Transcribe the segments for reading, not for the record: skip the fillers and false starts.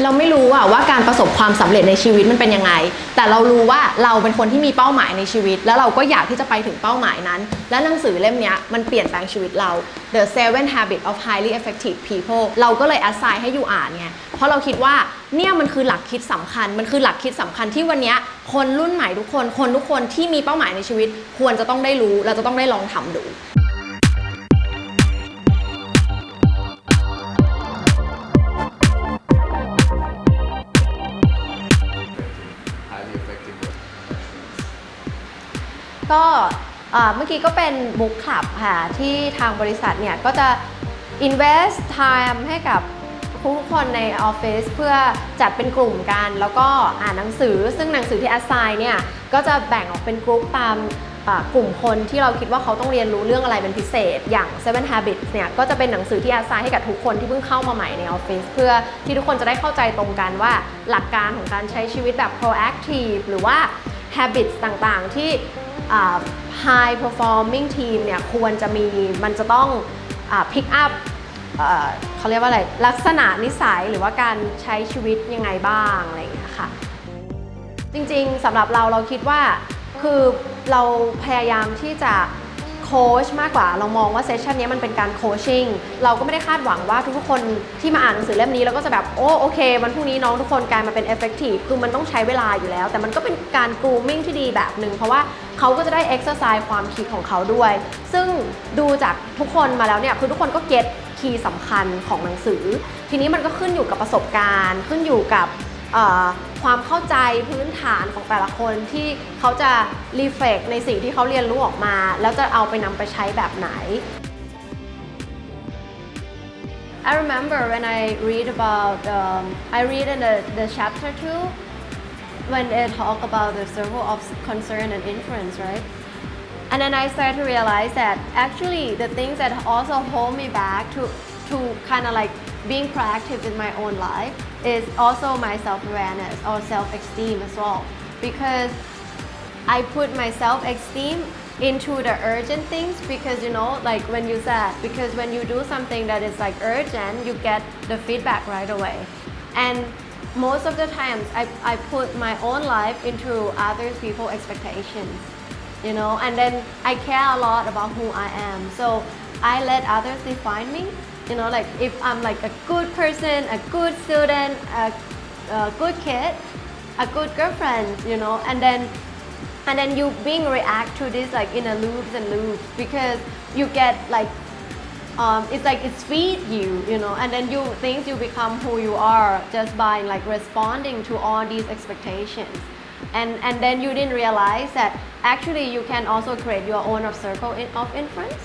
เราไม่รู้ว่าการประสบความสำเร็จในชีวิตมันเป็นยังไงแต่เรารู้ว่าเราเป็นคนที่มีเป้าหมายในชีวิตแล้วเราก็อยากที่จะไปถึงเป้าหมายนั้นและหนังสือเล่มนี้มันเปลี่ยนแปลงชีวิตเรา The 7 Habits of Highly Effective People เราก็เลย assign ให้อยู่อ่านไงเพราะเราคิดว่าเนี่ยมันคือหลักคิดสำคัญมันคือหลักคิดสำคัญที่วันนี้คนรุ่นใหม่ทุกคนที่มีเป้าหมายในชีวิตควรจะต้องได้รู้เราจะต้องได้ลองทำดูก็เมื่อกี้ก็เป็นบุ๊กคลับค่ะที่ทางบริษัทเนี่ยก็จะ invest time ให้กับทุกคนในออฟฟิศเพื่อจัดเป็นกลุ่มกันแล้วก็อ่านหนังสือซึ่งหนังสือที่ assign เนี่ยก็จะแบ่งออกเป็นกลุ่มตามกลุ่มคนที่เราคิดว่าเขาต้องเรียนรู้เรื่องอะไรเป็นพิเศษอย่าง 7 Habits เนี่ยก็จะเป็นหนังสือที่ assign ให้กับทุกคนที่เพิ่งเข้ามาใหม่ในออฟฟิศเพื่อที่ทุกคนจะได้เข้าใจตรงกันว่าหลักการของการใช้ชีวิตแบบ proactive หรือว่า habits ต่างๆที่high performing team เนี่ยควรจะมีมันจะต้องpick up เขาเรียกว่าอะไรลักษณะนิสัยหรือว่าการใช้ชีวิตยังไงบ้างอะไรอย่างเงี้ยค่ะจริงๆสำหรับเราคิดว่าคือเราพยายามที่จะโค้ชมากกว่าเรามองว่าเซสชันนี้มันเป็นการโคชชิ่งเราก็ไม่ได้คาดหวังว่าทุกคนที่มาอ่านหนังสือเล่มนี้แล้วก็จะแบบโอเควันพรุ่งนี้น้องทุกคนกลายมาเป็น effective คือมันต้องใช้เวลาอยู่แล้วแต่มันก็เป็นการ grooming ที่ดีแบบหนึ่งเพราะว่าเขาก็จะได้ exercise ความคิดของเขาด้วยซึ่งดูจากทุกคนมาแล้วเนี่ยคือทุกคนก็เก็ตคีย์สำคัญของหนังสือทีนี้มันก็ขึ้นอยู่กับประสบการณ์ขึ้นอยู่กับความเข้าใจพื้นฐานของแต่ละคนที่เขาจะ reflect ในสิ่งที่เขาเรียนรู้ออกมาแล้วจะเอาไปนำไปใช้แบบไหน I remember when I read about I read in the chapter 2 when they talk about the circle of concern and influence, right? And then I started to realize that actually the things that also hold me back to kind of like being proactive in my own life is also my self-awareness or self-esteem as well because I put my self-esteem into the urgent things because like when you said because when you do something that is like urgent you get the feedback right away and most of the times I put my own life into other people's expectations and then I care a lot about who I am so I let others define me like if I'm like a good person, a good student, a good kid, a good girlfriend, and then you being react to this like in a loops and loops because you get like it's like it's feed you, and then you think you become who you are just by like responding to all these expectations, and then you didn't realize that actually you can also create your own circle of influence.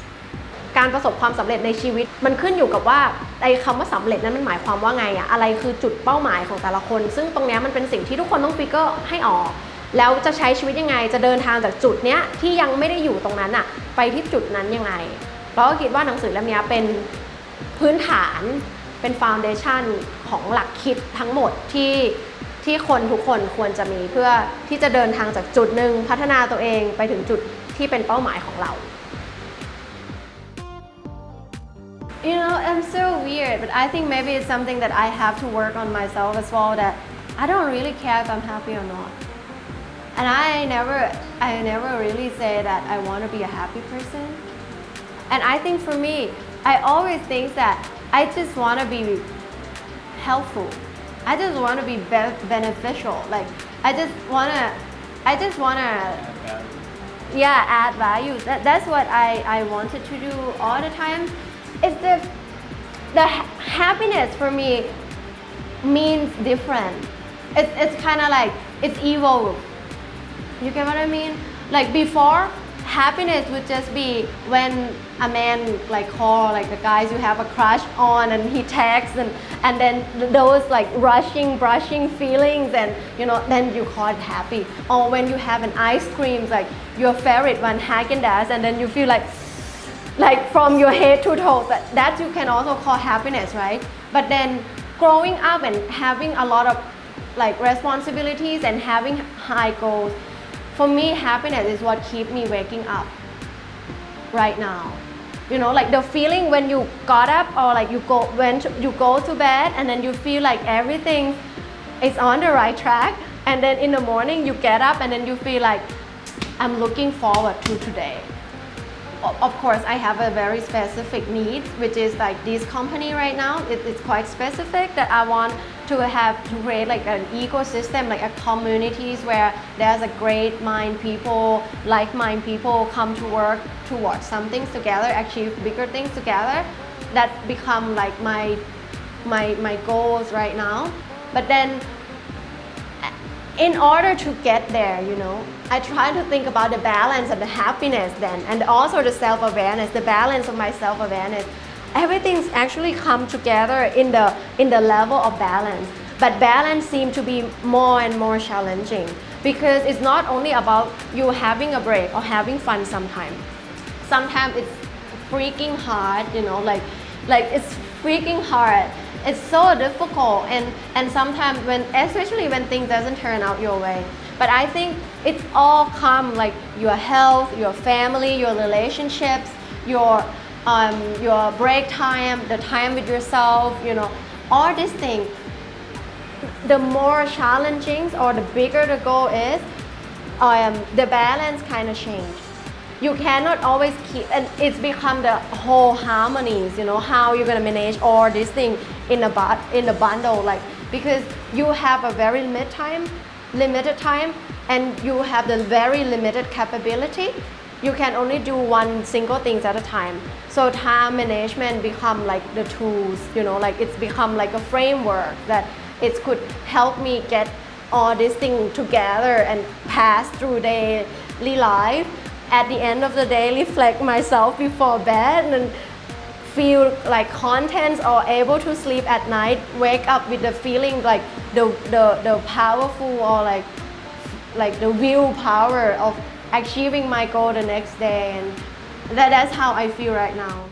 การประสบความสำเร็จในชีวิตมันขึ้นอยู่กับว่าไอ้คำว่าสำเร็จนั้นมันหมายความว่าไงอะอะไรคือจุดเป้าหมายของแต่ละคนซึ่งตรงนี้มันเป็นสิ่งที่ทุกคนต้องฟิกเกอร์ให้ออกแล้วจะใช้ชีวิตยังไงจะเดินทางจากจุดเนี้ยที่ยังไม่ได้อยู่ตรงนั้นอะไปที่จุดนั้นยังไงเราก็คิดว่าหนังสือเล่มนี้เป็นพื้นฐานเป็นฟาวเดชั่นของหลักคิดทั้งหมดที่คนทุกคนควรจะมีเพื่อที่จะเดินทางจากจุดหนึ่งพัฒนาตัวเองไปถึงจุดที่เป็นเป้าหมายของเราI'm so weird, but I think maybe it's something that I have to work on myself as well that I don't really care if I'm happy or not. And I never really say that I want to be a happy person. And I think for me, I always think that I just want to be helpful. I just want to be beneficial. Like I just want to add value. That's what I wanted to do all the time.It's the happiness for me means different. It's kind of like it's evolved. You get what I mean? Like before, happiness would just be when a man like call like the guys you have a crush on and he texts and then those like brushing feelings and then you call it happy. Or when you have an ice cream like your favorite one Haagen-Dazs and then you feel like from your head to toe that you can also call happiness, right? But then growing up and having a lot of like responsibilities and having high goals, for me happiness is what keep me waking up right now. You know, like the feeling when you got up or like you go to bed and then you feel like everything is on the right track, and then in the morning you get up and then you feel like I'm looking forward to today. Of course, I have a very specific need, which is like this company right now. It's quite specific that I want to create like an ecosystem, like a communities where there's a great mind people, like-minded people come to work towards some things together, achieve bigger things together. That become like my goals right now. But then, in order to get there, you know, I try to think about the balance and the happiness then, and also the self-awareness, the balance of my self-awareness. Everything's actually come together in the level of balance. But balance seems to be more and more challenging because it's not only about you having a break or having fun sometimes. Sometimes it's freaking hard, you know, like it's freaking hard. It's so difficult and sometimes especially when things doesn't turn out your way. But I think it's all come like your health, your family, your relationships, your break time, the time with yourself, you know, all these things. The more challenging or the bigger the goal is, the balance kind of change. You cannot always keep, and it's become the whole harmonies, you know, how you're gonna manage all these things in a bundle, like because you have a very limited time, and you have the very limited capability. You can only do one single thing at a time. So time management become like the tools, you know, like it's become like a framework that it could help me get all these things together and pass through daily life. At the end of the day, reflect myself before bed and feel like content or able to sleep at night, wake up with the feeling like the powerful or like the willpower of achieving my goal the next day, and that's how I feel right now.